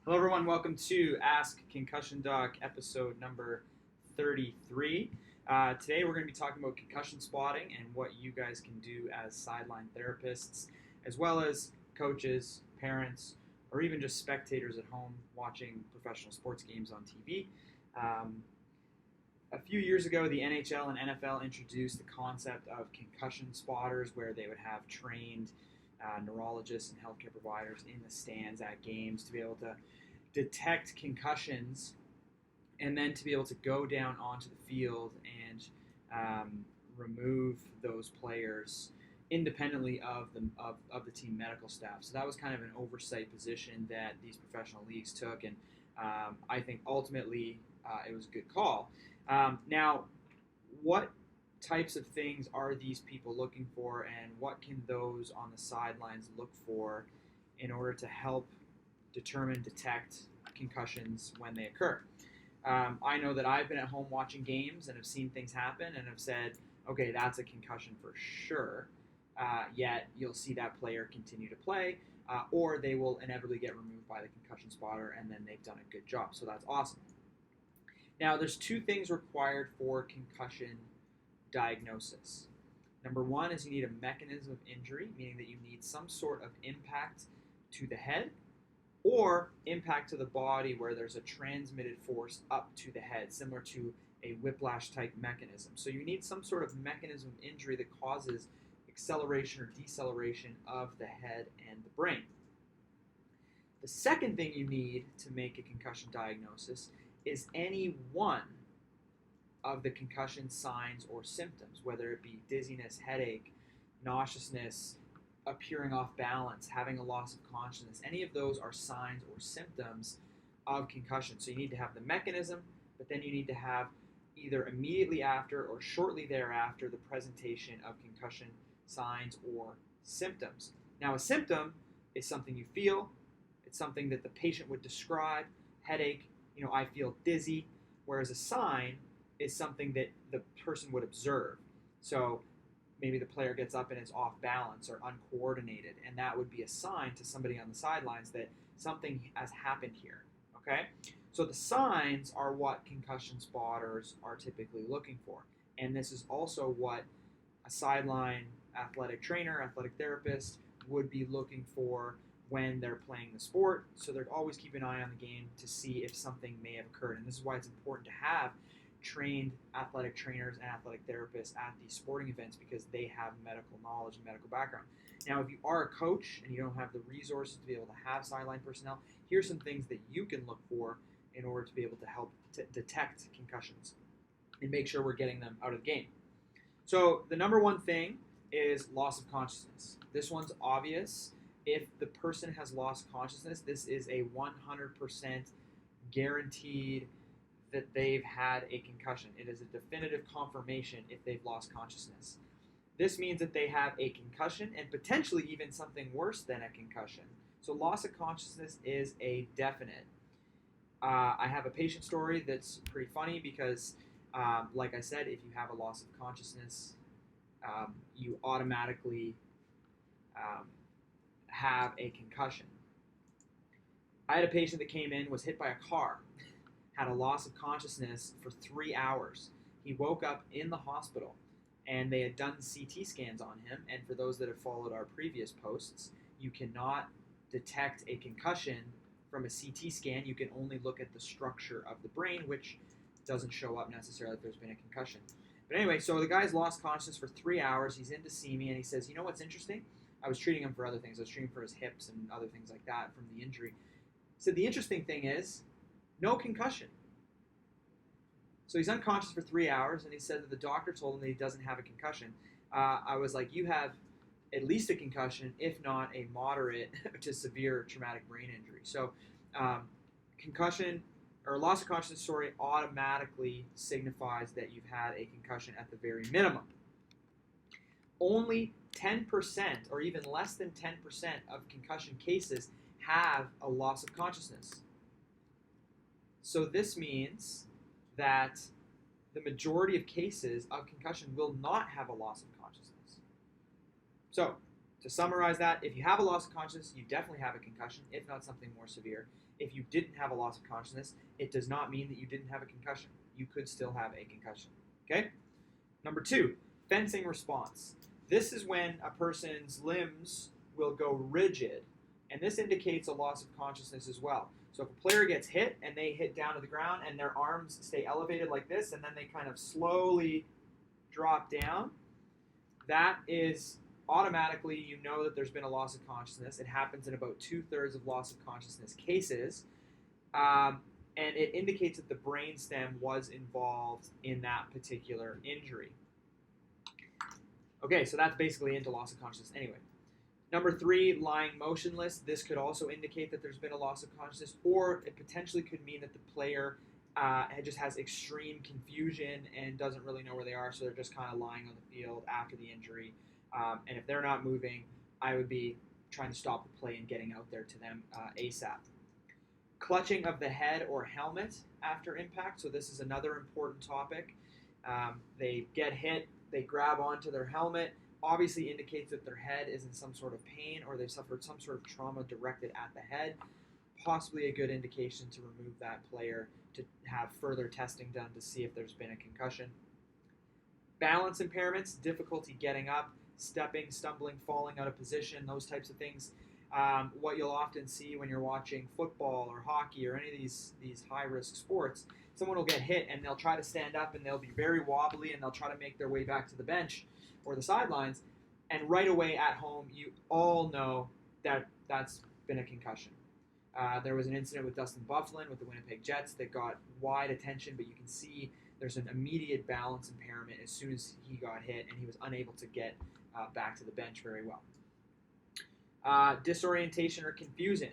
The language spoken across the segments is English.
Hello, everyone. Welcome to Ask Concussion Doc, episode number 33. Today, we're going to be talking about concussion spotting and what you guys can do as sideline therapists, as well as coaches, parents, or even just spectators at home watching professional sports games on TV. A few years ago, the NHL and NFL introduced the concept of concussion spotters, where they would have trained neurologists and healthcare providers in the stands at games to be able to detect concussions and then to be able to go down onto the field and remove those players independently of the team medical staff. So that was kind of an oversight position that these professional leagues took, and I think ultimately it was a good call. Now, what types of things are these people looking for, and what can those on the sidelines look for in order to help detect concussions when they occur? I know that I've been at home watching games and have seen things happen and have said, okay, that's a concussion for sure, yet you'll see that player continue to play, or they will inevitably get removed by the concussion spotter, and then they've done a good job. So that's awesome. Now, there's two things required for concussion diagnosis. Number one is you need a mechanism of injury, meaning that you need some sort of impact to the head or impact to the body where there's a transmitted force up to the head, similar to a whiplash type mechanism. So you need some sort of mechanism of injury that causes acceleration or deceleration of the head and the brain. The second thing you need to make a concussion diagnosis is any one of the concussion signs or symptoms, whether it be dizziness, headache, nauseousness, appearing off balance, having a loss of consciousness. Any of those are signs or symptoms of concussion. So you need to have the mechanism, but then you need to have either immediately after or shortly thereafter the presentation of concussion signs or symptoms. Now, a symptom is something you feel. It's something that the patient would describe. Headache, I feel dizzy, whereas a sign is something that the person would observe. So maybe the player gets up and is off balance or uncoordinated, and that would be a sign to somebody on the sidelines that something has happened here, okay? So the signs are what concussion spotters are typically looking for, and this is also what a sideline athletic trainer, athletic therapist would be looking for when they're playing the sport. So they're always keeping an eye on the game to see if something may have occurred, and this is why it's important to have trained athletic trainers and athletic therapists at these sporting events, because they have medical knowledge and medical background. Now, if you are a coach and you don't have the resources to be able to have sideline personnel, here's some things that you can look for in order to be able to help detect concussions and make sure we're getting them out of the game. So the number one thing is loss of consciousness. This one's obvious. If the person has lost consciousness, this is a 100% guaranteed that they've had a concussion. It is a definitive confirmation if they've lost consciousness. This means that they have a concussion and potentially even something worse than a concussion. So loss of consciousness is a definite. I have a patient story that's pretty funny because, like I said, if you have a loss of consciousness, you automatically have a concussion. I had a patient that came in, was hit by a car, had a loss of consciousness for 3 hours. He woke up in the hospital, and they had done CT scans on him. And for those that have followed our previous posts, you cannot detect a concussion from a CT scan. You can only look at the structure of the brain, which doesn't show up necessarily if there's been a concussion. But anyway, so the guy's lost consciousness for 3 hours. He's in to see me, and he says, you know what's interesting? I was treating him for other things. I was treating for his hips and other things like that from the injury. He said, the interesting thing is, no concussion. So he's unconscious for 3 hours, and he said that the doctor told him that he doesn't have a concussion. I was like, you have at least a concussion, if not a moderate to severe traumatic brain injury. So concussion or loss of consciousness story automatically signifies that you've had a concussion at the very minimum. Only 10% or even less than 10% of concussion cases have a loss of consciousness. So this means that the majority of cases of concussion will not have a loss of consciousness. So To summarize that, if you have a loss of consciousness, you definitely have a concussion, if not something more severe. If you didn't have a loss of consciousness, it does not mean that you didn't have a concussion. You could still have a concussion. Okay? Number 2, fencing response. This is when a person's limbs will go rigid, and this indicates a loss of consciousness as well. So if a player gets hit and they hit down to the ground and their arms stay elevated like this and then they kind of slowly drop down, that is automatically, you know that there's been a loss of consciousness. It happens in about 2/3 of loss of consciousness cases, and it indicates that the brainstem was involved in that particular injury. Okay, so that's basically into loss of consciousness anyway. Number 3, lying motionless. This could also indicate that there's been a loss of consciousness, or it potentially could mean that the player just has extreme confusion and doesn't really know where they are, so they're just kind of lying on the field after the injury. And if they're not moving, I would be trying to stop the play and getting out there to them ASAP. Clutching of the head or helmet after impact. So this is another important topic. They get hit, they grab onto their helmet. Obviously indicates that their head is in some sort of pain or they've suffered some sort of trauma directed at the head. Possibly a good indication to remove that player, to have further testing done to see if there's been a concussion. Balance impairments, difficulty getting up, stepping, stumbling, falling out of position, those types of things. What you'll often see when you're watching football or hockey or any of these high-risk sports, someone will get hit and they'll try to stand up and they'll be very wobbly and they'll try to make their way back to the bench or the sidelines, and right away at home, you all know that that's been a concussion. There was an incident with Dustin Byfuglien with the Winnipeg Jets that got wide attention, but you can see there's an immediate balance impairment as soon as he got hit, and he was unable to get back to the bench very well. Disorientation or confusion.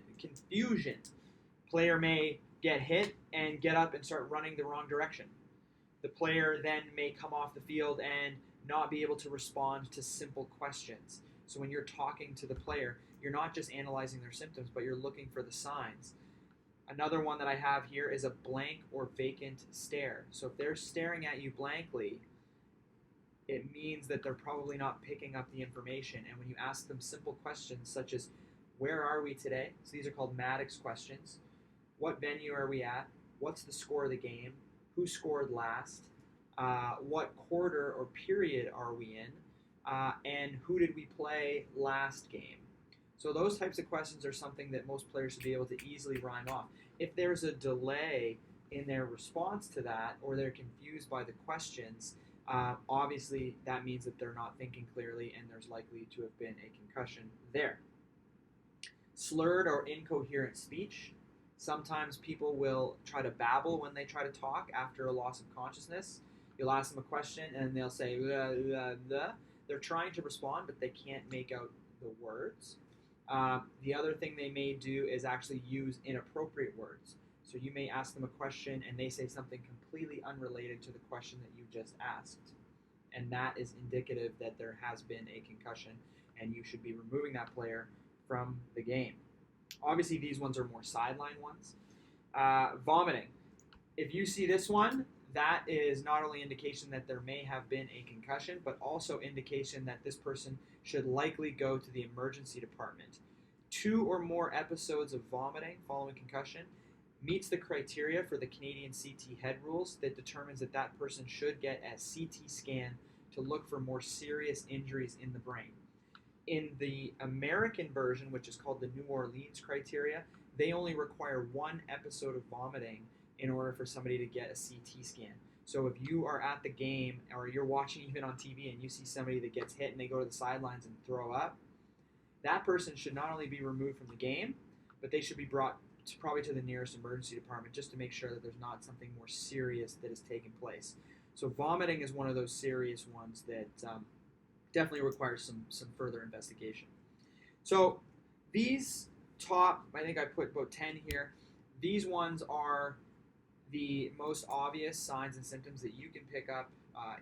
Player may get hit and get up and start running the wrong direction. The player then may come off the field and not be able to respond to simple questions. So when you're talking to the player, you're not just analyzing their symptoms, but you're looking for the signs. Another one that I have here is a blank or vacant stare. So if they're staring at you blankly, it means that they're probably not picking up the information. And when you ask them simple questions such as, where are we today? So these are called Maddox questions. What venue are we at? What's the score of the game? Who scored last? What quarter or period are we in? And who did we play last game? So those types of questions are something that most players should be able to easily rhyme off. If there's a delay in their response to that, or they're confused by the questions, obviously that means that they're not thinking clearly and there's likely to have been a concussion there. Slurred or incoherent speech. Sometimes people will try to babble when they try to talk after a loss of consciousness. You'll ask them a question and they'll say, blah, blah, blah. They're trying to respond, but they can't make out the words. The other thing they may do is actually use inappropriate words. So you may ask them a question and they say something completely unrelated to the question that you just asked. And that is indicative that there has been a concussion and you should be removing that player from the game. Obviously, these ones are more sideline ones. Vomiting. If you see this one, that is not only indication that there may have been a concussion, but also indication that this person should likely go to the emergency department. 2 or more episodes of vomiting following concussion meets the criteria for the Canadian CT head rules that determines that that person should get a CT scan to look for more serious injuries in the brain. In the American version, which is called the New Orleans criteria, they only require 1 episode of vomiting in order for somebody to get a CT scan. So if you are at the game or you're watching even on TV and you see somebody that gets hit and they go to the sidelines and throw up, that person should not only be removed from the game, but they should be brought probably to the nearest emergency department just to make sure that there's not something more serious that has taken place. So vomiting is one of those serious ones that definitely requires some further investigation. So these top, I think I put about 10 here, these ones are the most obvious signs and symptoms that you can pick up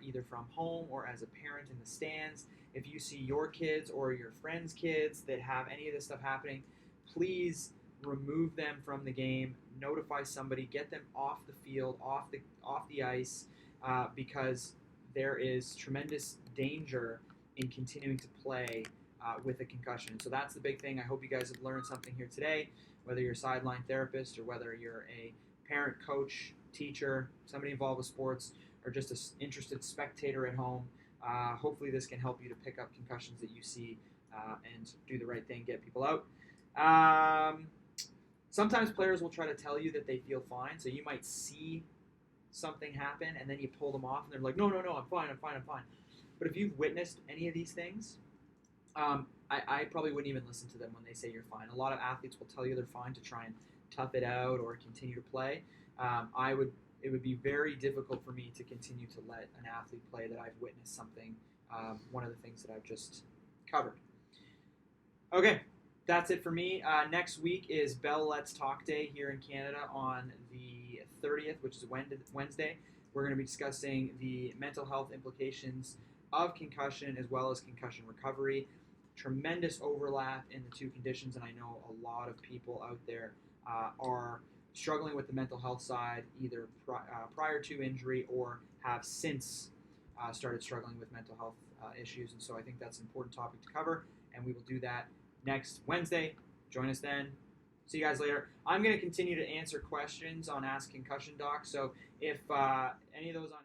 either from home or as a parent in the stands. If you see your kids or your friends' kids that have any of this stuff happening, please remove them from the game, notify somebody, get them off the field, off the ice, because there is tremendous danger in continuing to play with a concussion. So that's the big thing. I hope you guys have learned something here today, whether you're a sideline therapist or whether you're a parent, coach, teacher, somebody involved with sports, or just an interested spectator at home. Hopefully this can help you to pick up concussions that you see and do the right thing, get people out. Sometimes players will try to tell you that they feel fine, so you might see something happen and then you pull them off and they're like, no, I'm fine. But if you've witnessed any of these things, I probably wouldn't even listen to them when they say you're fine. A lot of athletes will tell you they're fine to try and tough it out or continue to play. It would be very difficult for me to continue to let an athlete play that I've witnessed something, one of the things that I've just covered. Okay, that's it for me. Next week is Bell Let's Talk Day here in Canada on the 30th, which is Wednesday. We're going to be discussing the mental health implications of concussion as well as concussion recovery. Tremendous overlap in the two conditions, and I know a lot of people out there are struggling with the mental health side either prior to injury or have since started struggling with mental health issues. And so I think that's an important topic to cover, and we will do that next Wednesday. Join us then. See you guys later. I'm going to continue to answer questions on Ask Concussion Doc. So if any of those on